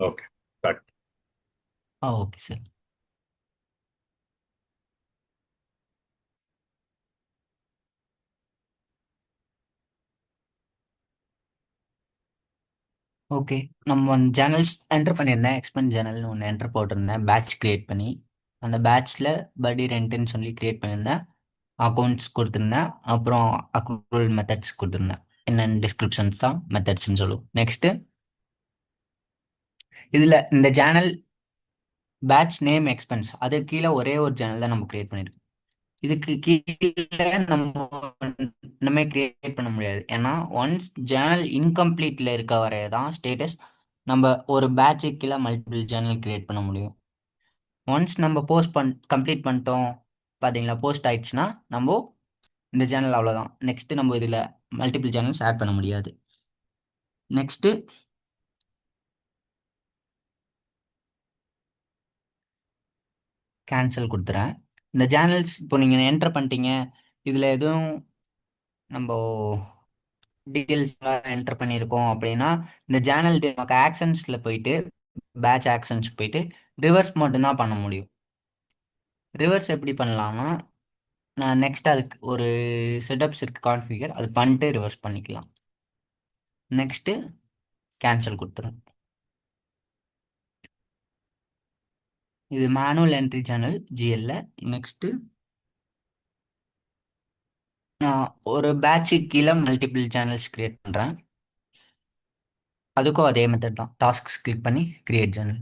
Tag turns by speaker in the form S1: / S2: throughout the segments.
S1: Okay. Start.
S2: Okay sir. Okay, நம்ம channels enter பண்ணியிருந்தேன். Expend சேனல்னு ஒன்று என்டர் போட்டிருந்தேன், பேட்ச் கிரியேட் பண்ணி. அந்த பேட்ச்சில் படி ரெண்ட்டுன்னு சொல்லி கிரியேட் பண்ணியிருந்தேன். அக்கௌண்ட்ஸ் கொடுத்துருந்தேன். அப்புறம் அக்ரூவல் மெத்தட்ஸ் கொடுத்துருந்தேன். என்னென்ன டிஸ்கிரிப்ஷன்ஸ் தான் மெத்தட்ஸ்ன்னு சொல்லுவோம். நெக்ஸ்ட்டு இதில் இந்த சேனல் பேட்ச் நேம் எக்ஸ்பென்ஸ் அது கீழே ஒரே ஒரு சேனல் தான் நம்ம கிரியேட் பண்ணியிருக்கோம். இதுக்கு கீழே நம்ம கிரியேட் பண்ண முடியாது. ஏன்னா ஒன்ஸ் சேனல் இன்கம்ப்ளீட்ல இருக்க வரைய தான் ஸ்டேட்டஸ் நம்ம ஒரு பேட்சுக்கு கீழே மல்டிபிள் சேனல் கிரியேட் பண்ண முடியும். ஒன்ஸ் நம்ம கம்ப்ளீட் பண்ணிட்டோம் பார்த்தீங்களா, போஸ்ட் ஆயிடுச்சுன்னா நம்ம இந்த சேனல் அவ்வளோதான். நெக்ஸ்ட் நம்ம இதில் மல்டிபிள் சேனல்ஸ் ஆட் பண்ண முடியாது. நெக்ஸ்ட்டு கேன்சல் கொடுத்துறேன். இந்த சேனல்ஸ் இப்போ நீங்கள் என்டர் பண்ணிட்டீங்க, இதில் எதுவும் நம்ம டீட்டெயில்ஸ்லாம் என்டர் பண்ணியிருக்கோம் அப்படின்னா இந்த சேனல் நமக்கு ஆக்ஷன்ஸில் போயிட்டு பேட்ச் ஆக்ஷன்ஸ் போயிட்டு ரிவர்ஸ் மட்டும்தான் பண்ண முடியும். ரிவர்ஸ் எப்படி பண்ணலாம்னா, நான் நெக்ஸ்ட் அதுக்கு ஒரு செட்டப்ஸ் இருக்குது கான்ஃபிகர், அது பண்ணிட்டு ரிவர்ஸ் பண்ணிக்கலாம். நெக்ஸ்ட்டு கேன்சல் கொடுத்துரும். இது மேனுவல் என்ட்ரி சேனல் ஜிஎல்ல. நெக்ஸ்ட்டு நான் ஒரு பேட்சுக்கு கீழே மல்டிபிள் சேனல்ஸ் கிரியேட் பண்ணுறேன். அதுக்கும் அதே மெத்தட் தான். டாஸ்க்ஸ் கிளிக் பண்ணி create channel.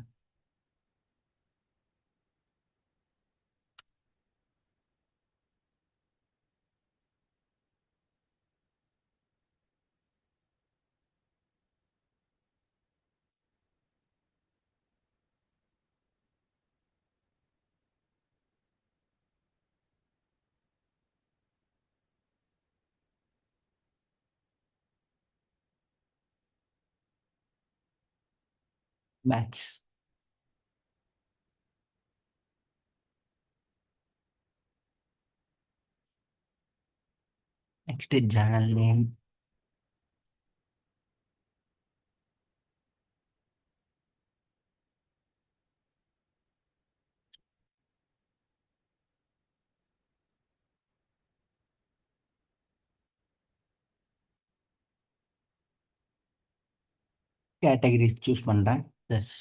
S2: Batch next channel name. Categories choose பண்ணுறேன். Plus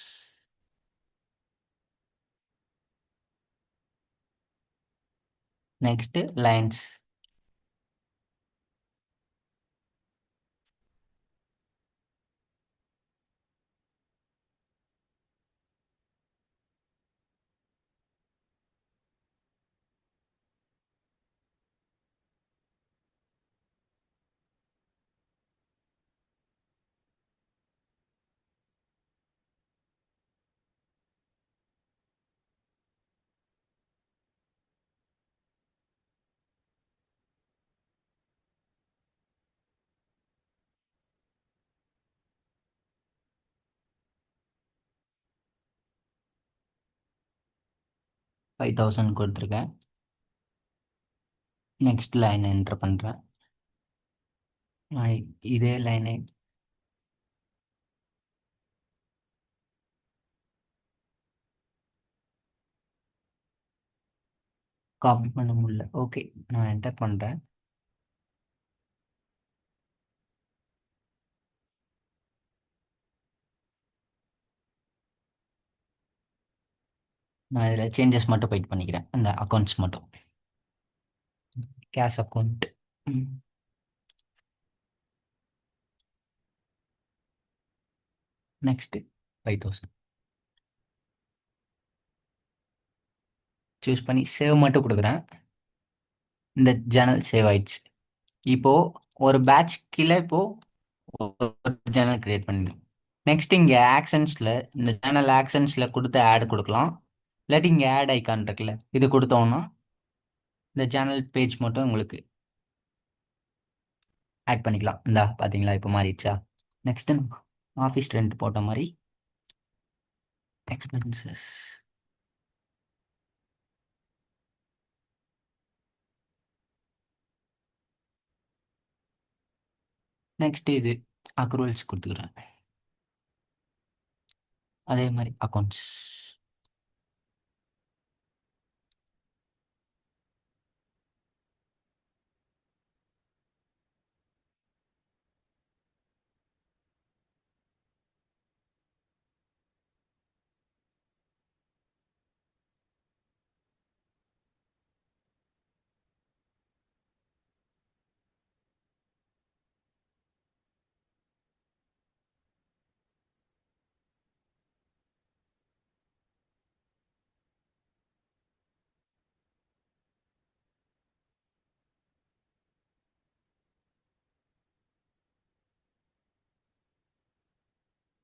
S2: next lines. Five thousand கொடுத்துருக்கேன். நெக்ஸ்ட் லைன் என்டர் பண்ணுறேன். இதே லைனை காப்பி பண்ண முடியல. ஓகே, நான் என்டர் பண்ணுறேன். நான் இதில் சேஞ்சஸ் மட்டும் போயிட்டு பண்ணிக்கிறேன். அந்த அக்கௌண்ட்ஸ் மட்டும். Cash account. நெக்ஸ்ட்டு 5000 சூஸ் பண்ணி சேவ் மட்டும் கொடுக்குறேன். இந்த சேனல் சேவ் ஆயிடுச்சு. இப்போ ஒரு பேட்ச் கீழே இப்போ ஒரு சேனல் கிரியேட் பண்ணிடுறோம். நெக்ஸ்ட் இங்கே ஆக்ஷன்ஸில் இந்த சேனல் ஆக்ஷன்ஸில் கொடுத்து ஆட் கொடுக்கலாம். இல்லாட்டி இங்கே ஆட் ஐக்கான் இருக்குல்ல, இது கொடுத்தோம்னா இந்த சேனல் பேஜ் மட்டும் உங்களுக்கு ஆட் பண்ணிக்கலாம். இந்தா பார்த்தீங்களா, இப்போ மாறிடுச்சா. நெக்ஸ்ட்டு ஆஃபீஸ் ரெண்ட் போட்ட மாதிரி எக்ஸ்பென்சஸ். நெக்ஸ்ட் இது அக்ரூவல்ஸ் கொடுத்துக்கிறேன். அதே மாதிரி அக்கௌண்ட்ஸ்.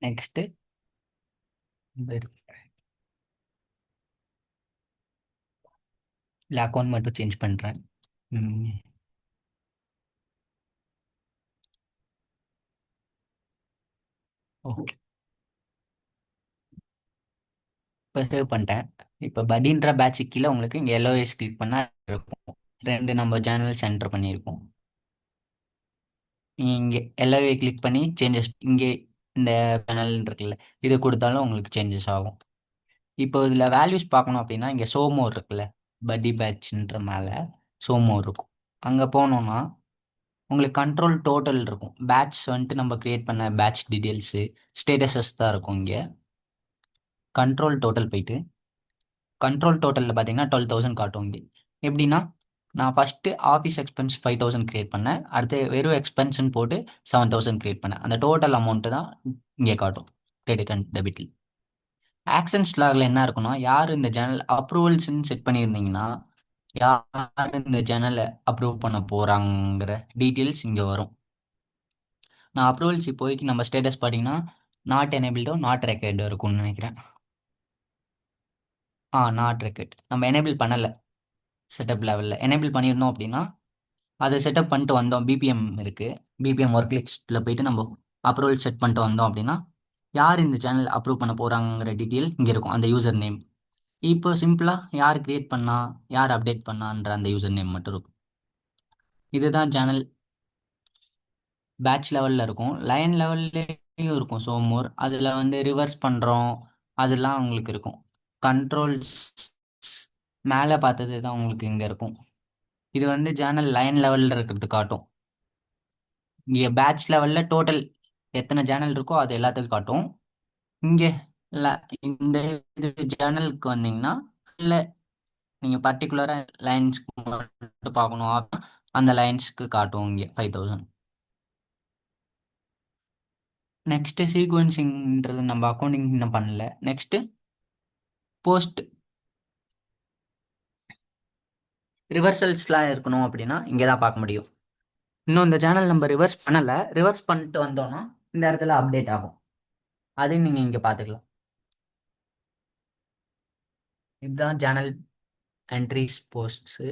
S2: நெக்ஸ்ட் இந்த இல்லை அக்கௌண்ட் மட்டும் சேஞ்ச் பண்ணுறேன். ஓகே, இப்போ சேவ் பண்ணிட்டேன். இப்போ படின்ற பேட்சுக்கு கீழே உங்களுக்கு இங்கே எல்ஓஎஸ் கிளிக் பண்ணால் இருக்கும். ரெண்டு நம்ம சேனல் சென்டர் பண்ணியிருக்கோம். நீங்கள் இங்கே எல்ஓஏ கிளிக் பண்ணி சேஞ்சஸ் இங்கே இந்த பேனல் இருக்குல்ல, இது கொடுத்தாலும் உங்களுக்கு சேஞ்சஸ் ஆகும். இப்போ இதில் வேல்யூஸ் பார்க்கணும் அப்படின்னா இங்கே சோமோர் இருக்குல்ல, பட்டி பேட்ச்ன்ற மேலே சோமோர் இருக்கும். அங்கே போனோம்னா உங்களுக்கு கண்ட்ரோல் டோட்டல் இருக்கும். பேட்ச் வந்துட்டு நம்ம கிரியேட் பண்ண பேட்ச் டீட்டெயில்ஸு ஸ்டேட்டஸஸ் தான் இருக்கும். இங்கே கண்ட்ரோல் டோட்டல் போயிட்டு கண்ட்ரோல் டோட்டலில் பார்த்தீங்கன்னா 12,000 காட்டும். இங்கே எப்படின்னா நான் ஃபஸ்ட்டு ஆஃபீஸ் எக்ஸ்பென்ஸ் 5,000 கிரியேட் பண்ணேன். அடுத்து வெறும் எக்ஸ்பென்ஸ்ன்னு போட்டு 7,000 கிரியேட் பண்ணேன். அந்த டோட்டல் அமௌண்ட்டு தான் இங்கே காட்டும் கிரெடிட் அண்ட் டெபிட்டில். ஆக்ஷன்ஸ் லாகில் என்ன இருக்குன்னா, யார் இந்த ஜேர்னல் அப்ரூவல்ஸ்ன்னு செட் பண்ணியிருந்தீங்கன்னா யார் இந்த ஜேர்னலை அப்ரூவ் பண்ண போகிறாங்கிற டீட்டெயில்ஸ் இங்கே வரும். நான் அப்ரூவல்ஸ் இப்போதைக்கு நம்ம ஸ்டேட்டஸ் பார்த்தீங்கன்னா நாட் எனேபிள்டோ நாட் ரெக்கார்டு இருக்கும்னு நினைக்கிறேன். நாட் ரெக்கார்ட் நம்ம எனேபிள் பண்ணலை. செட்டப் லெவலில் எனேபிள் பண்ணியிருந்தோம் அப்படின்னா அதை செட்டப் பண்ணிட்டு வந்தோம். பிபிஎம் இருக்குது, பிபிஎம் ஒர்க் லிஸ்ட்டில் போயிட்டு நம்ம அப்ரூவல் செட் பண்ணிட்டு வந்தோம் அப்படின்னா யார் இந்த சேனல் அப்ரூவ் பண்ண போகிறாங்கிற டீட்டெயில் இங்கே இருக்கும். அந்த யூசர் நேம் இப்போ சிம்பிளாக யார் கிரியேட் பண்ணா யார் அப்டேட் பண்ணான்ற அந்த யூசர் நேம் மட்டும் இருக்கும். இதுதான் சேனல் பேட்ச் லெவலில் இருக்கும். லைன் லெவல்லையும் இருக்கும். ஸோ மோர் அதில் வந்து ரிவர்ஸ் பண்ணுறோம், அதெல்லாம் உங்களுக்கு இருக்கும். கண்ட்ரோல்ஸ் மேலே பார்த்தது தான் உங்களுக்கு இங்கே இருக்கும். இது வந்து சேனல் லைன் லெவலில் இருக்கிறது காட்டும். இங்கே பேட்ச் லெவலில் டோட்டல் எத்தனை சேனல் இருக்கோ அது எல்லாத்துக்கும் காட்டும். இங்கே இந்த இது சேனலுக்கு வந்தீங்கன்னா இல்லை நீங்கள் பர்டிகுலராக லைன்ஸ்க்கு மட்டும் பார்க்கணும், அந்த லைன்ஸ்க்கு காட்டும் இங்கே 5,000. நெக்ஸ்ட்டு சீக்வன்சிங்ன்றது நம்ம அக்கௌண்டிங் இன்னும் பண்ணல. நெக்ஸ்ட்டு போஸ்ட் ரிவர்சல்ஸ்லாம் இருக்கணும் அப்படின்னா இங்கே தான் பார்க்க முடியும். இன்னும் இந்த சேனல் நம்ம ரிவர்ஸ் பண்ணலை. ரிவர்ஸ் பண்ணிட்டு வந்தோம்னா இந்த இடத்துல அப்டேட் ஆகும். அதையும் நீங்கள் இங்கே பார்த்துக்கலாம். இதுதான் சேனல் என்ட்ரிஸ் போஸ்ட்ஸு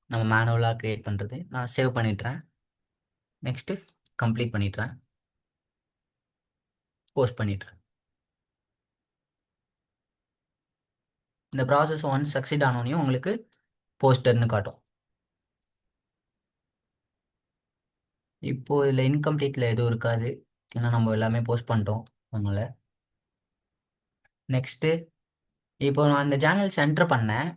S2: நம்ம மேனுவலாக க்ரியேட் பண்ணுறது. நான் சேவ் பண்ணிட்டுறேன். நெக்ஸ்ட்டு கம்ப்ளீட் பண்ணிட்டுறேன். போஸ்ட் பண்ணிட்டுறேன். இந்த ப்ராசஸ் ஒன்ஸ் சக்சீட் ஆனோனையும் உங்களுக்கு போஸ்டர்னு காட்டும். இப்போது இதில் இன்கம்ப்ளீட்டில் எதுவும் இருக்காது, ஏன்னா நம்ம எல்லாமே போஸ்ட் பண்ணிட்டோம் அதனால். நெக்ஸ்ட்டு இப்போ நான் இந்த சேனல் சென்டர் பண்ணேன்.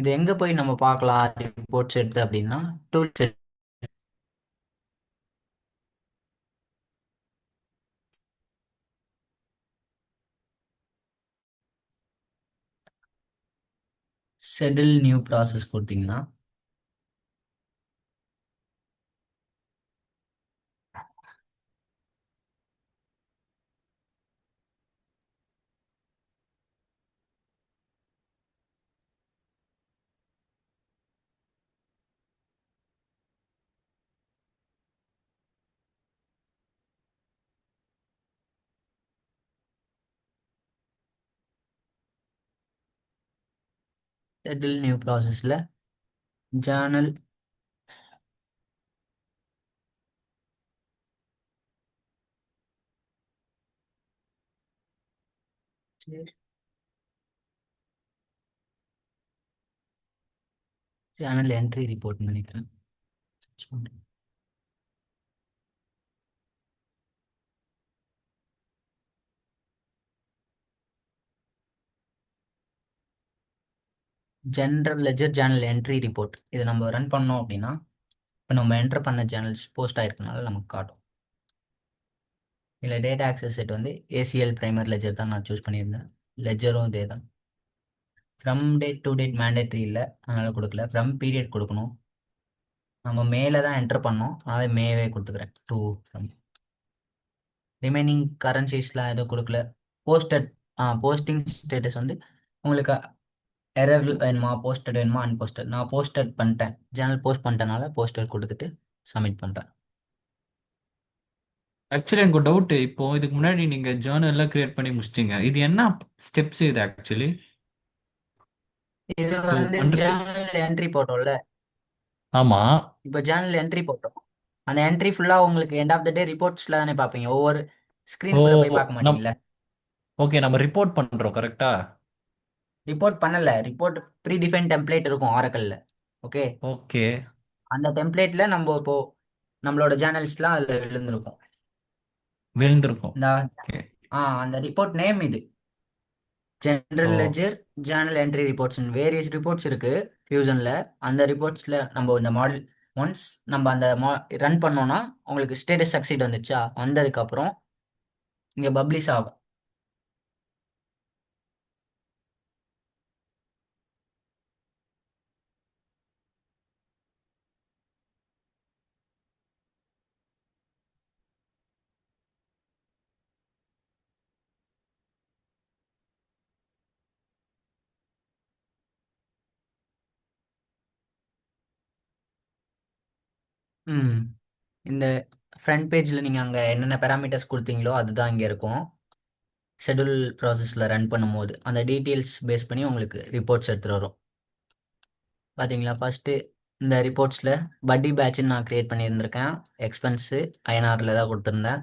S2: இது எங்கே போய் நம்ம பார்க்கலாம் ரிப்போர்ட்ஸ் எடுத்து அப்படின்னா டூல்ஸ் செட்டில் நியூ ப்ராசஸ் கொடுத்தீங்கன்னா செட்டில் நியூ ப்ராசஸில் ஜேர்னல் சேனல் என்ட்ரி ரிப்போர்ட்னு நினைக்கிறேன். General ledger Journal entry report இது நம்ம ரன் பண்ணோம் அப்படின்னா இப்போ நம்ம என்டர் பண்ண ஜேர்னல்ஸ் போஸ்ட் ஆயிருக்கனால நமக்கு காட்டும். இதில் டேட்டா ஆக்சஸ் செட் வந்து ஏசிஎல் பிரைமர் லெஜர் தான் நான் சூஸ் பண்ணியிருந்தேன். லெஜரும் இதே தான். From date to date mandatory இல்லை, அதனால் கொடுக்கல. ஃப்ரம் பீரியட் கொடுக்கணும். நம்ம மேலே தான் என்டர் பண்ணோம், அதனால் மேவே கொடுத்துக்கிறேன். Two from. ரிமைனிங் கரன்சிஸ்லாம் எதுவும் கொடுக்கல. போஸ்டட் போஸ்டிங் ஸ்டேட்டஸ் வந்து உங்களுக்கு எரர் வேணுமா, போஸ்டட் வேணுமா, அன்போஸ்டட். நான் போஸ்டட் பண்ணிட்டேன், சேனல் போஸ்ட் பண்ணிட்டனால போஸ்டட் கொடுத்துட்டு சப்மிட் பண்ணுறேன்.
S1: ஆக்சுவலி எனக்கு ஒரு டவுட். இப்போ இதுக்கு முன்னாடி நீங்க ஜேர்னல்லாம் கிரியேட் பண்ணி முடிச்சிட்டீங்க. இது என்ன ஸ்டெப்ஸ் இது ஆக்சுவலி?
S2: இது
S1: ஸோ
S2: வந்து
S1: பண்றது.
S2: ஜேர்னல் என்ட்ரி போட்டோம்ல.
S1: ஆமா.
S2: இப்போ ஜேர்னல் என்ட்ரி போட்டோம். அந்த என்ட்ரி ஃபுல்லாக உங்களுக்கு எண்ட் ஆஃப் த டே ரிப்போர்ட்ஸில் தானே பார்ப்பீங்க. ஒவ்வொரு
S1: ஓ.
S2: ஸ்க்ரீனுக்குள்ளே போய் பார்க்க
S1: நம்
S2: மாட்டீங்களா?
S1: ஓகே, நம்ம ரிப்போர்ட் பண்றோம் கரெக்டா?
S2: ரிப்போர்ட் பண்ணல, ரிப்போர்ட் ப்ரீ டிஃபைன் டெம்ப்ளேட் இருக்கும் ஆரக்கல்ல. ஓகே.
S1: ஓகே.
S2: அந்த டெம்ப்ளேட்ல நம்ம இப்போ நம்மளோட ஜேர்னல்ஸ்லாம் அதில் விழுந்திருக்கும்.
S1: விழுந்திருக்கும்.
S2: இந்த
S1: ஓகே.
S2: அந்த ரிப்போர்ட் நேம் இது.
S1: Oh.
S2: General ledger journal entry reports various reports இருக்கு ஃபியூசன்ல. அந்த ரிப்போர்ட்ஸ்ல நம்ம இந்த மாடல் ஒன்ஸ் நம்ம அந்த ரன் பண்ணோம்னா உங்களுக்கு ஸ்டேட்டஸ் சக்சீட் வந்துச்சா, வந்ததுக்கு அப்புறம் இங்க பப்ளிஷ் ஆகும். ம் இந்த ஃப்ரண்ட் பேஜில் நீங்கள் அங்கே என்னென்ன பேராமீட்டர்ஸ் கொடுத்தீங்களோ அதுதான் இங்கே இருக்கும். ஷெட்யூல் ப்ராசஸில் ரன் பண்ணும்போது அந்த டீட்டெயில்ஸ் பேஸ் பண்ணி உங்களுக்கு ரிப்போர்ட்ஸ் எடுத்துகிட்டு வரும். பார்த்தீங்களா, ஃபஸ்ட்டு இந்த ரிப்போர்ட்ஸில் பட்டி பேட்ச்னு நான் க்ரியேட் பண்ணியிருந்திருக்கேன். எக்ஸ்பென்ஸு ஐஎன்ஆரில் தான் கொடுத்துருந்தேன்.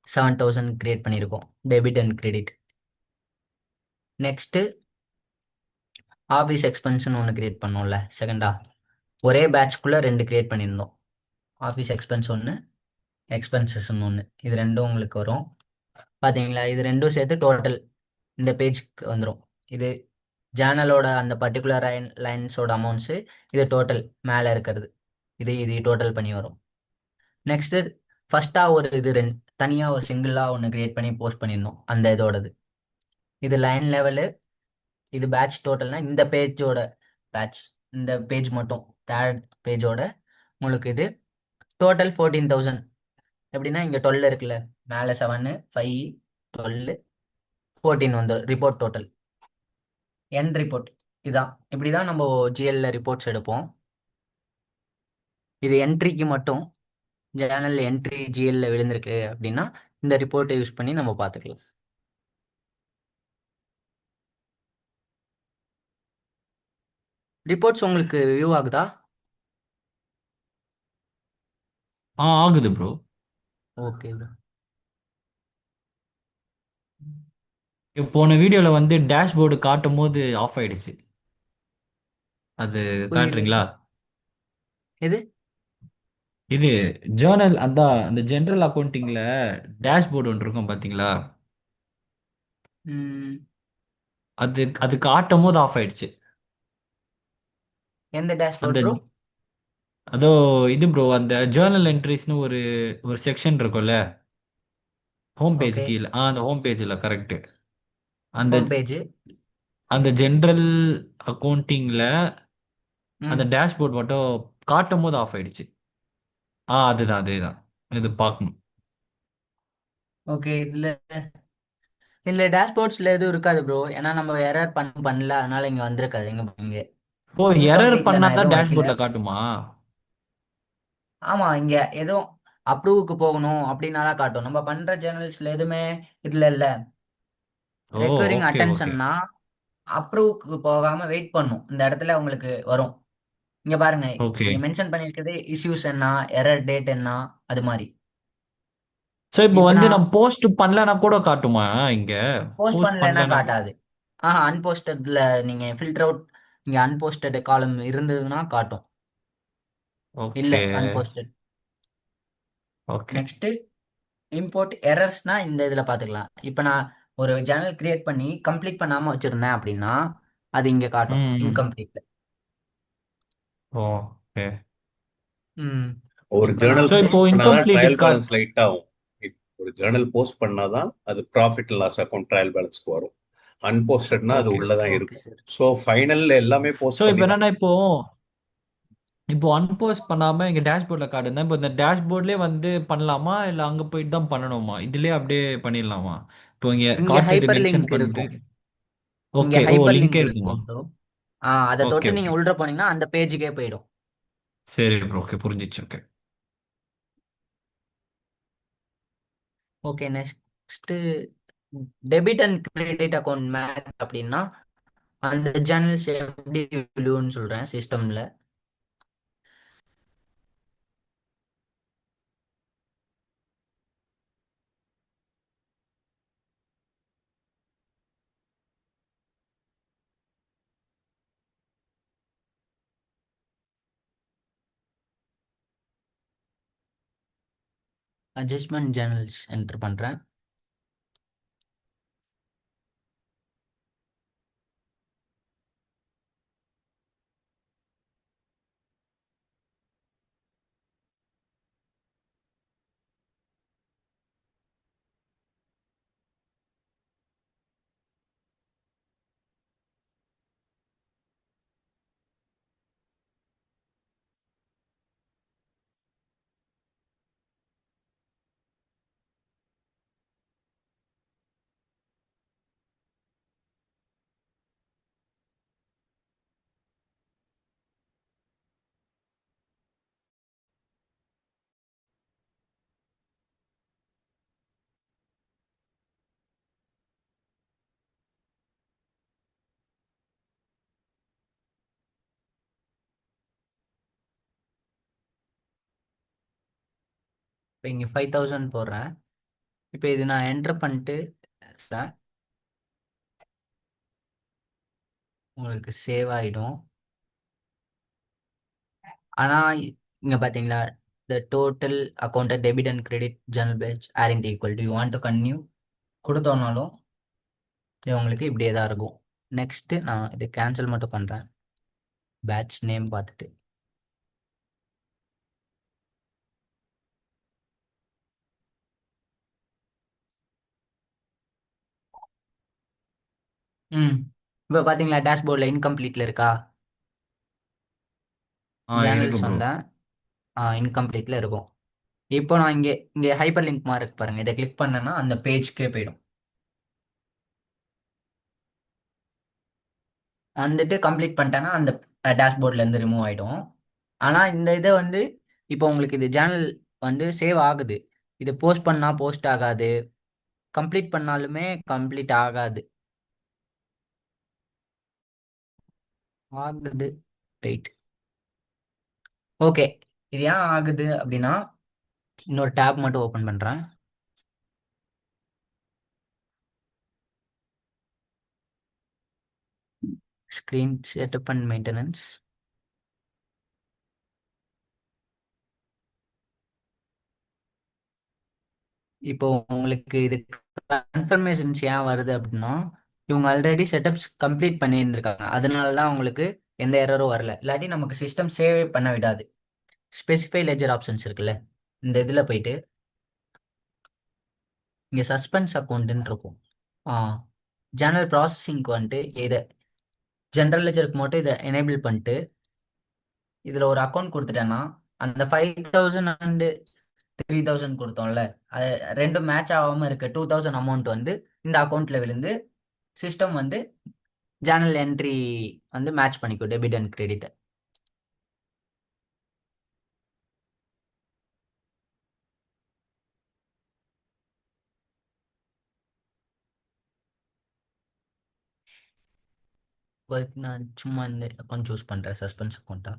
S2: 7,000 க்ரியேட் பண்ணியிருக்கோம், debit and credit. Next office எக்ஸ்பென்ஸ்னு ஒன்று க்ரியேட் பண்ணோம்ல செகண்டா. ஒரே பேட்ச்க்குள்ளே ரெண்டு க்ரியேட் பண்ணியிருந்தோம். ஆஃபீஸ் எக்ஸ்பென்ஸ் ஒன்று, எக்ஸ்பென்சஸ்ன்னு ஒன்று. இது ரெண்டும் உங்களுக்கு வரும். பார்த்தீங்களா, இது ரெண்டும் சேர்த்து டோட்டல் இந்த பேஜ்க்கு வந்துடும். இது ஜேர்னலோட அந்த பர்டிகுலர் லைன்ஸோட அமௌண்ட்ஸு, இது டோட்டல் மேலே இருக்கிறது. இது டோட்டல் பண்ணி வரும். நெக்ஸ்ட்டு ஃபஸ்ட்டாக ஒரு இது தனியாக ஒரு சிங்கிளாக ஒன்று க்ரியேட் பண்ணி போஸ்ட் பண்ணியிருந்தோம், அந்த இதோடது. இது லைன் லெவலு, இது பேட்ச் டோட்டல்னா இந்த பேஜோட பேட்ச், இந்த பேஜ் மட்டும் தேர்ட் பேஜோட உங்களுக்கு இது டோட்டல் 14,000. எப்படின்னா இங்கே 12 இருக்குல்ல, மேலே 7, 5, 12, 14 வந்து ரிப்போர்ட் டோட்டல். என் ரிப்போர்ட் இதான். இப்படி தான் நம்ம ஜிஎல்ல ரிப்போர்ட்ஸ் எடுப்போம். இது என்ட்ரிக்கு மட்டும். ஜேர்னல் என்ட்ரி ஜிஎல்ல விழுந்திருக்கு அப்படின்னா இந்த ரிப்போர்ட்டை யூஸ் பண்ணி நம்ம பார்த்துக்கலாம். ரிப்போர்ட்ஸ் உங்களுக்கு வியூ ஆகுதா?
S1: ஆகுது ப்ரோ.
S2: Okay bro.
S1: போன வீடியோல வந்து டேஷ்போர்டு காட்டும் போது ஆஃப் ஆயிடுச்சு. அது
S2: புரியல.
S1: காட்டுறீங்களா?
S2: எது?
S1: இது ஜேர்னல் அதான் அந்த ஜெனரல் அக்கௌண்டிங்ல டேஷ்போர்டு ஒன்று இருக்கும் பாத்தீங்களா?
S2: ம்,
S1: அது அது காட்டும் போது ஆஃப் ஆயிடுச்சு.
S2: எந்த
S1: அந்த
S2: டேஷ்போர்ட் ப்ரோ?
S1: அதோ இது ப்ரோ, அந்த ஜேர்னல் என்ட்ரிஸ்னு ஒரு ஒரு செக்ஷன் இருக்கும்ல, ஹோம் பேஜ்
S2: ஓகே.
S1: கீழே. அந்த ஹோம் பேஜில் கரெக்ட். அந்த
S2: ஹோம் பேஜ்.
S1: அந்த ஜென்ரல் அக்கௌண்டிங்ல அந்த
S2: ம்
S1: டேஷ்போர்ட் மட்டும் காட்டும் போது ஆஃப் ஆயிடுச்சு. அதுதான் அதேதான். இது பார்க்கணும்.
S2: ஓகே. இதில் டேஷ்போர்ட்ஸில் எதுவும் இருக்காது ப்ரோ, ஏன்னா நம்ம எரர் பண்ணல, அதனால இங்கே வந்திருக்காது. இங்கே
S1: ஓ, எரர்
S2: இன்கம்ப்ளீட்டில் நான்
S1: பண்ணாதான்
S2: எதுவும் வைக்கல.
S1: டேஷ்போர்ட்ல காட்டுமா?
S2: ஆமாம், இங்கே எதுவும் அப்ரூவுக்கு போகணும் அப்படின்னா தான் காட்டும். நம்ம பண்ணுற சேனல்ஸில் எதுவுமே இதில் இல்லை.
S1: ஓ.
S2: Requiring
S1: okay okay.
S2: அட்டென்ஷன்னா அப்ரூவுக்கு போகாமல் வெயிட் பண்ணும். இந்த இடத்துல உங்களுக்கு வரும். இங்கே பாருங்க,
S1: ஓகே.
S2: இங்கே மென்ஷன் பண்ணியிருக்கிறது இஷ்யூஸ் என்ன, எரர் டேட் என்ன, அது மாதிரி.
S1: ஸோ இப்போ
S2: இப்போ
S1: வந்து
S2: நான்
S1: நம்ம போஸ்ட் பண்ணலனா கூட காட்டுமா இங்க?
S2: போஸ்ட்
S1: போஸ்ட்
S2: பண்ணலைன்னா
S1: பண்ணலனா
S2: காட்டாது. அன்போஸ்டட்ல நீங்கள் ஃபில்டர் அவுட், இங்கே அன்போஸ்டட் காலம் இருந்ததுன்னா காட்டும். இல்லை,
S1: ஓகே
S2: அன்போஸ்டட்.
S1: ஓகே.
S2: நெக்ஸ்ட்டு இம்போர்ட் எரர்ஸ்னால் இந்த இதில் பார்த்துக்கலாம். இப்போ நான் ஒரு சேனல் கிரியேட் பண்ணி கம்ப்ளீட் பண்ணாமல் வச்சுருந்தேன் அப்படின்னா அது இங்க காட்டும்
S1: ம்.
S2: இன்கம்ப்ளீட்ல.
S1: ஓகே.
S2: ம்.
S3: ஒரு
S2: இப்போ
S3: ஜேர்னல்
S2: நான்
S1: ஸோ இப்போ
S3: போஸ்ட் பண்ணாதான்
S1: இன்கம்ப்ளீட்
S3: ட்ரையல்
S1: காட்.
S3: பேலன்ஸ் லைட் ஆகும். ஒரு ஜேர்னல் போஸ்ட் பண்ணாதான் அது profit and loss account trial பேலன்ஸ்க்கு வரும். அன்போஸ்டட்னா அது
S2: ஓகே ஓகே
S3: உள்ளதான்
S2: ஓகே
S3: இருக்கும்.
S2: சார்.
S3: ஸோ ஃபைனல் எல்லாமே
S1: ஸோ
S3: போஸ்ட்
S1: இப்போ
S3: பண்ணி தான்.
S1: என்னன்னா இப்போ இப்போ அன்போஸ்ட் பண்ணாம இங்க டேஷ்போர்ட்ல காட்டுது. இப்போ இந்த டேஷ்போர்ட்லயே வந்து பண்ணலாமா? இல்ல அங்க போயிட்டு தான் பண்ணணுமா? இதுலயே அப்படியே பண்ணிடலாமா? இப்போ இங்க
S2: இங்க
S1: காட்டுது
S2: ஹைப்பர்
S1: மென்ஷன்
S2: லிங்க்
S1: பண்ணுது.
S2: இருக்கும். இங்க
S1: ஓகே. ஓ,
S2: ஹைப்பர்
S1: லிங்க்
S2: லிங்க்
S1: இருக்குமா?
S2: இருக்கும் ப்ரோ. அதை
S1: ஓகே,
S2: தொட்டு நீங்க
S1: ஓகே.
S2: உள்ள போனீங்கன்னா அந்த பேஜுக்கே போயிடும்.
S1: சரி ப்ரோ. ஓகே, புரிஞ்சிச்சு. Okay.
S2: Okay, next debit and credit account match அப்படின்னா அந்த சேனல்ஸ் எப்படி விழுவுன்னு சொல்றேன் சிஸ்டம்ல. அட்ஜஸ்ட்மெண்ட் சேனல்ஸ் என்டர் பண்றேன். இப்போ இங்கே 5000 போடுறேன். இப்போ இது நான் என்டர் பண்ணிட்டு சார் உங்களுக்கு சேவ் ஆகிடும். ஆனால் இங்கே பார்த்தீங்களா, the total account debit and credit journal batch aren't equal. Do you want to continue கொடுத்தோம்னாலும் இது உங்களுக்கு இப்படியே தான் இருக்கும். நெக்ஸ்ட்டு நான் இதை கேன்சல் மட்டும் பண்ணுறேன் பேட்ச் நேம் பார்த்துட்டு. ம். இப்போ பார்த்தீங்களா டேஷ்போர்டில் இன்கம்ப்ளீட்டில் இருக்கா?
S1: இருக்கு
S2: ஜேர்னல்ஸ்
S1: ப்ரோ.
S2: வந்தேன். இன்கம்ப்ளீட்டில் இருக்கும். இப்போ நான் இங்கே இங்கே ஹைப்பர் லிங்க் மாதிரி இருக்கு பாருங்க, இதை கிளிக் பண்ணேன்னா அந்த பேஜ்க்கே போயிடும். வந்துட்டு கம்ப்ளீட் பண்ணிட்டேன்னா அந்த டேஷ்போர்ட்லேருந்து ரிமூவ் ஆகிடும். ஆனால் இந்த இதை வந்து இப்போ உங்களுக்கு இது ஜேர்னல் வந்து சேவ் ஆகுது. இது போஸ்ட் பண்ணால் போஸ்ட் ஆகாது, கம்ப்ளீட் பண்ணாலுமே கம்ப்ளீட் ஆகாது. ஆகுது. ரைட். ஓகே. இது ஏன் ஆகுது அப்படின்னா இன்னொரு டேப் மட்டும் ஓப்பன் பண்ணுறேன். Screen setup and maintenance. இப்போ உங்களுக்கு இது கன்ஃபர்மேஷன்ஸ் ஏன் வருது அப்படின்னா இவங்க ஆல்ரெடி செட்டப்ஸ் கம்ப்ளீட் பண்ணியிருந்திருக்காங்க, அதனால தான் உங்களுக்கு எந்த எரரும் வரல. இல்லாட்டி நமக்கு சிஸ்டம் சேவே பண்ண விடாது. ஸ்பெசிஃபை லெஜர் ஆப்ஷன்ஸ் இருக்குல்ல, இந்த இதில் போயிட்டு இங்கே சஸ்பென்ஸ் அக்கௌண்ட்டுன்னு இருக்கும். ஆ ஜேர்னல் ப்ராசஸிங்க்கு வந்துட்டு இதை ஜென்ரல் லெஜருக்கு மட்டும் இதை எனேபிள் பண்ணிட்டு இதில் ஒரு அக்கௌண்ட் கொடுத்துட்டேன்னா அந்த 5000 அண்ட் 3000 கொடுத்தோம்ல, அது ரெண்டும் மேட்ச் ஆகாமல் இருக்க 2000 அமௌண்ட் வந்து இந்த அக்கௌண்ட்டில் விழுந்து சிஸ்டம் வந்து ஜேர்னல் என்ட்ரி வந்து மேட்ச் பண்ணிக்கும் டெபிட் அண்ட் கிரெடிட். நான் சும்மா இந்த அக்கௌண்ட் சூஸ் பண்ணுறேன், சஸ்பென்ஸ் அக்கௌண்ட்டா.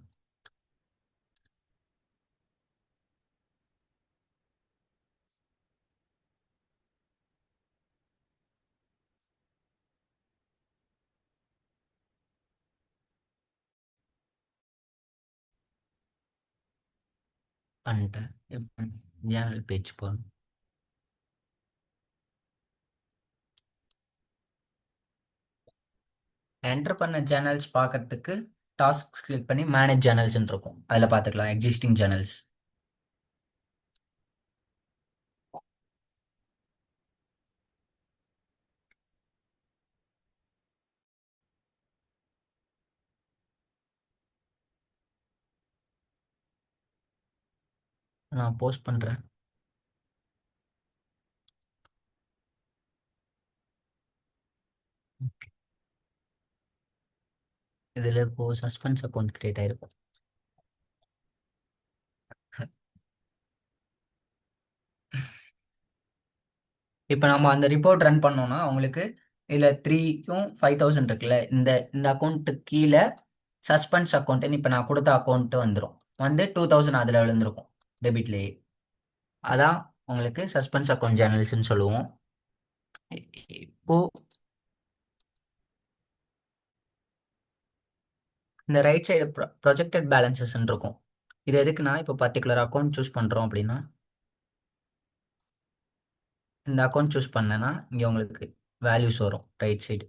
S2: பண்ணிட்டேன். ஜேர்னல் பேஜ் போகணும். என்டர் பண்ண சேனல்ஸ் பார்க்கறதுக்கு டாஸ்க் கிளிக் பண்ணி மேனேஜ் சேனல்ஸ்ன்னு இருக்கும். அதில் பார்த்துக்கலாம் எக்ஸிஸ்டிங் சேனல்ஸ். நான் போஸ்ட் பண்ணுறேன். இதில் இப்போ சஸ்பென்ஸ் அக்கௌண்ட் கிரியேட் ஆயிருக்கும். இப்போ நம்ம அந்த ரிப்போர்ட் ரன் பண்ணோம்னா உங்களுக்கு இதில் 3க்கும் 5000 இருக்குல்ல, இந்த இந்த அக்கௌண்ட்டுக்கு கீழே சஸ்பென்ஸ் அக்கௌண்ட்டுன்னு இப்போ நான் கொடுத்த அக்கௌண்ட்டு வந்துடும். வந்து 2000 அதில் விழுந்திருக்கும் டெபிட்லேயே. அதான் உங்களுக்கு சஸ்பென்ஸ் அக்கௌண்ட் சேனல்ஸ்ன்னு சொல்லுவோம். இப்போ இந்த ரைட் சைடு ப்ரொஜெக்டட் பேலன்சஸ்ன்னு இருக்கும். இது எதுக்குன்னா இப்போ பர்டிகுலர் அக்கௌண்ட் சூஸ் பண்ணுறோம் அப்படின்னா இந்த அக்கௌண்ட் சூஸ் பண்ணேன்னா இங்கே உங்களுக்கு வேல்யூஸ் வரும் ரைட் சைடு.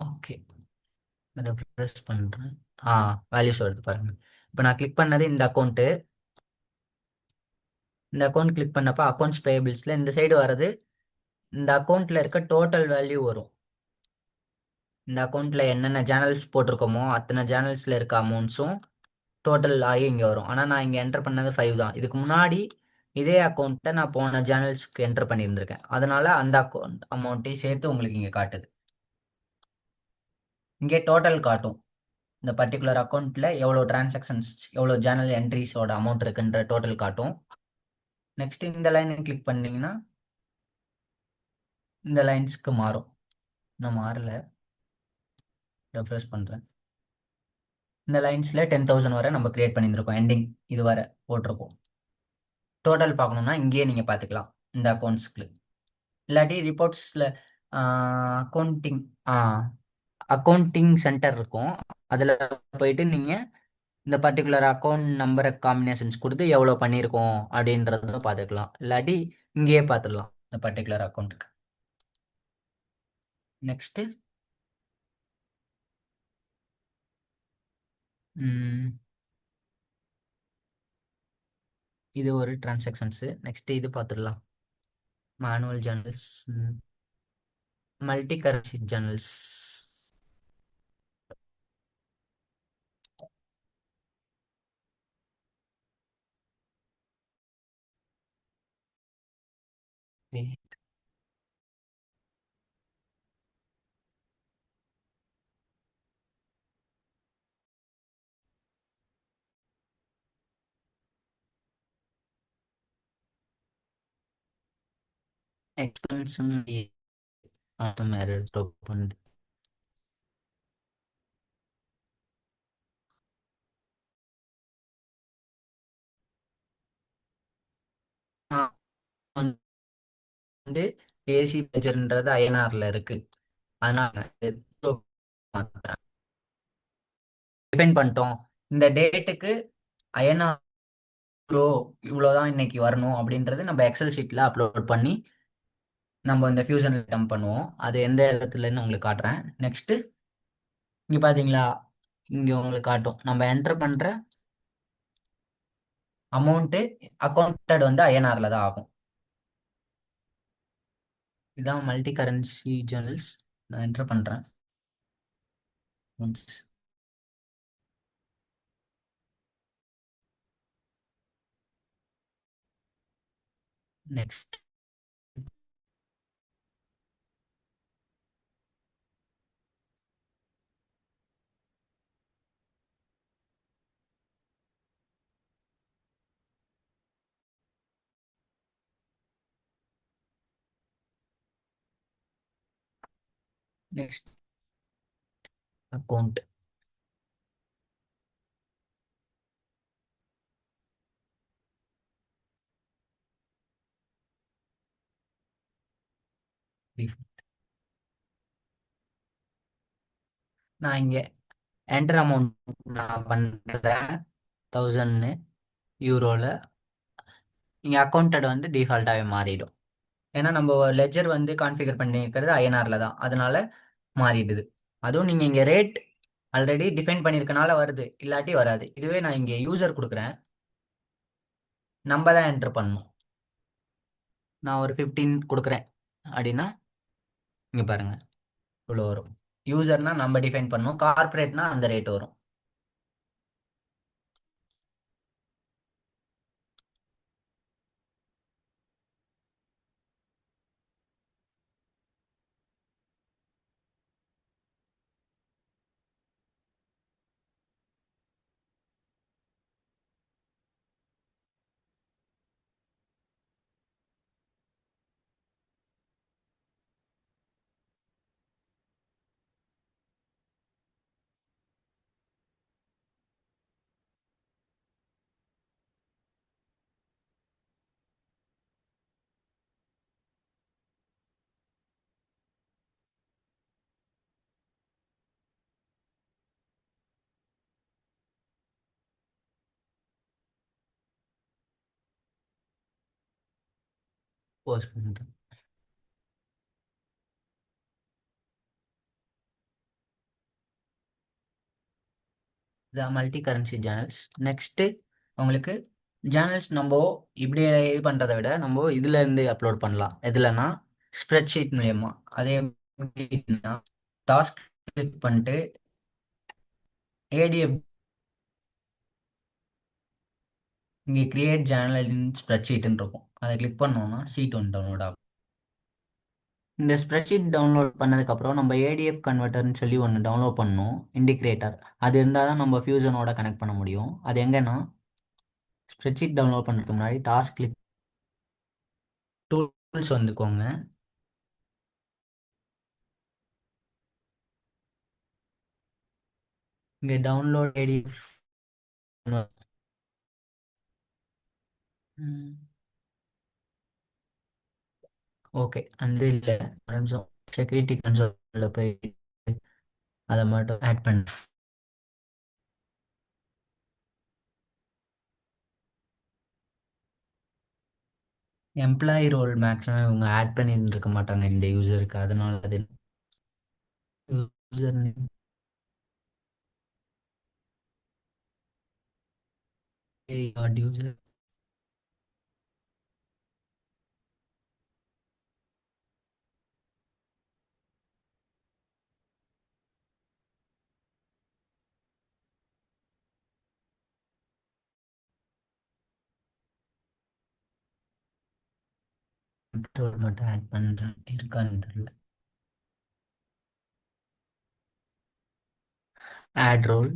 S2: ஓகே, ரெஃப்ரெஷ் பண்ணுறேன். வேல்யூஸ் வருது பாருங்க. இப்போ நான் கிளிக் பண்ணது இந்த அக்கௌண்ட்டு. இந்த அக்கௌண்ட் கிளிக் பண்ணப்போ அக்கௌண்ட்ஸ் பேபிள்ஸில் இந்த சைடு வர்றது இந்த அக்கௌண்ட்டில் இருக்க டோட்டல் வேல்யூ வரும். இந்த அக்கௌண்ட்டில் என்னென்ன சேனல்ஸ் போட்டிருக்கோமோ அத்தனை சேனல்ஸில் இருக்க அமௌண்ட்ஸும் டோட்டல் ஆகி இங்கே வரும். ஆனால் நான் இங்கே என்டர் பண்ணது 5 தான். இதுக்கு முன்னாடி இதே அக்கௌண்ட்டை நான் போன சேனல்ஸ்க்கு என்டர் பண்ணியிருந்திருக்கேன். அதனால அந்த அக்கௌண்ட் அமௌண்ட்டையும் சேர்த்து உங்களுக்கு இங்கே காட்டுது. இங்கே டோட்டல் காட்டும். இந்த பர்டிகுலர் அக்கௌண்ட்டில் எவ்வளோ டிரான்சாக்ஷன்ஸ், எவ்வளோ சேனல் என்ட்ரிஸோட அமௌண்ட் இருக்குன்ற டோட்டல் காட்டும். நெக்ஸ்ட் இந்த லைனை கிளிக் பண்ணிங்கன்னா இந்த லைன்ஸ்க்கு மாறும். நான் மாறல, ரெஃப்ரெஷ் பண்ணுறேன். இந்த லைன்ஸில் 10,000 வரை நம்ம கிரியேட் பண்ணியிருந்திருக்கோம். எண்டிங் இது வரை போட்டிருக்கோம். டோட்டல் பார்க்கணுன்னா இங்கேயே நீங்கள் பார்த்துக்கலாம் இந்த அக்கௌண்ட்ஸ்க்கு. இல்லாட்டி ரிப்போர்ட்ஸில் அக்கௌண்டிங் அக்கௌண்டிங் சென்டர் இருக்கும். அதில் போயிட்டு நீங்கள் இந்த பர்டிகுலர் அக்கௌண்ட் நம்பரை காம்பினேஷன்ஸ் கொடுத்து எவ்வளோ பண்ணியிருக்கோம் அப்படின்றத பார்த்துக்கலாம். இல்லாட்டி இங்கேயே பார்த்துடலாம் இந்த பர்டிகுலர் அக்கௌண்ட்டுக்கு. நெக்ஸ்ட்டு இது ஒரு டிரான்சாக்ஷன்ஸு. நெக்ஸ்ட்டு இது பார்த்துடலாம். Manual journals, multi currency journals. Expansion பண்ணுது. வந்து ஏசி பேஜர்ன்றது ஐஎன்ஆர்ல இருக்கு. அதனால டிஃபைன் பண்ணிட்டோம். இந்த டேட்டுக்கு ஐஎன்ஆர் இவ்வளோதான் இன்னைக்கு வரணும் அப்படின்றது நம்ம எக்ஸல் ஷீட்ல அப்லோட் பண்ணி நம்ம இந்த ஃபியூஷன் டம்ப் பண்ணுவோம். அது எந்த இடத்துலன்னு உங்களுக்கு காட்டுறேன். நெக்ஸ்ட் இங்க பாத்தீங்களா, இங்க உங்களுக்கு காட்டும் நம்ம என்டர் பண்ற அமௌண்ட் அக்கௌண்டட் வந்து ஐஎன்ஆர்ல தான் ஆகும். இதான் மல்டி கரன்சி ஜேர்னல்ஸ். நான் என்டர் பண்றேன். Next next account. நான் இங்க என்டர் அமௌண்ட் நான் பண்றேன் 1000 யூரோல. இங்க அக்கௌண்டட் வந்து டிஃபால்ட்டாகவே மாறிடும். ஏன்னா நம்ம லெஜர் வந்து கான்ஃபிகர் பண்ணியிருக்கிறது ஐஎன்ஆர்ல தான், அதனால மாறிடுது. அதுவும் நீங்க இங்க ரேட் ஆல்ரெடி டிஃபைன் பண்ணியிருக்கனால வருது, இல்லாட்டி வராது. இதுவே நான் இங்க யூசர் கொடுக்குறேன், நம்ம தான் என்டர் பண்ணணும். நான் ஒரு 15 கொடுக்குறேன் அப்படின்னா இங்க பாருங்க இவ்வளோ வரும். யூசர்னா நம்ம டிஃபைன் பண்ணணும், கார்பரேட்னா அந்த ரேட் வரும். போஸ்ட் பண்ணுறேன். இதான் மல்டி கரன்சி சேனல்ஸ். நெக்ஸ்ட்டு உங்களுக்கு சேனல்ஸ் நம்ம இப்படி இது பண்ணுறதை விட நம்ம இதுல இருந்து அப்லோட் பண்ணலாம். எதுலன்னா ஸ்ப்ரெட்ஷீட் மூலியமா. அதே எப்படின்னா டாஸ்க் கிளிக் பண்ணிட்டு ஏடிஎஃப் இங்கே கிரியேட் சேனல் இன் ஸ்ப்ரெட்ஷீட்னு இருக்கும், அதை கிளிக் பண்ணோம்னா ஷீட் ஒன்று டவுன்லோட் ஆகும். இந்த ஸ்ப்ரெட்ஷீட் டவுன்லோட் பண்ணதுக்கப்புறம் நம்ம ஏடிஎஃப் கன்வெர்ட்டர்னு சொல்லி ஒன்று டவுன்லோட் பண்ணணும், இண்டிகேட்டர். அது இருந்தால் தான் நம்ம ஃபியூசனோட கனெக்ட் பண்ண முடியும். அது எங்கன்னா ஸ்ப்ரெட்ஷீட் டவுன்லோட் பண்ணுறதுக்கு முன்னாடி டாஸ்க் கிளிக் டூல்ஸ் வந்துக்கோங்க. இங்கே டவுன்லோட் ஏடிஎஃப். ஓகே, அந்த இல்லை கொஞ்சம் செக்யூரிட்டி கன்சோலில் போய் அதை மட்டும் ஆட் பண்ண. எம்ப்ளாயி ரோல் மேக்ஸிமம் இவங்க ஆட் பண்ணியிருக்க மாட்டாங்க இந்த யூசருக்கு, அதனால அது யூசர் நேம் யூசர் ரோல் மட்டும் ஆட் பண்ணுறேன், இருக்கான்னு தெரியல. Add role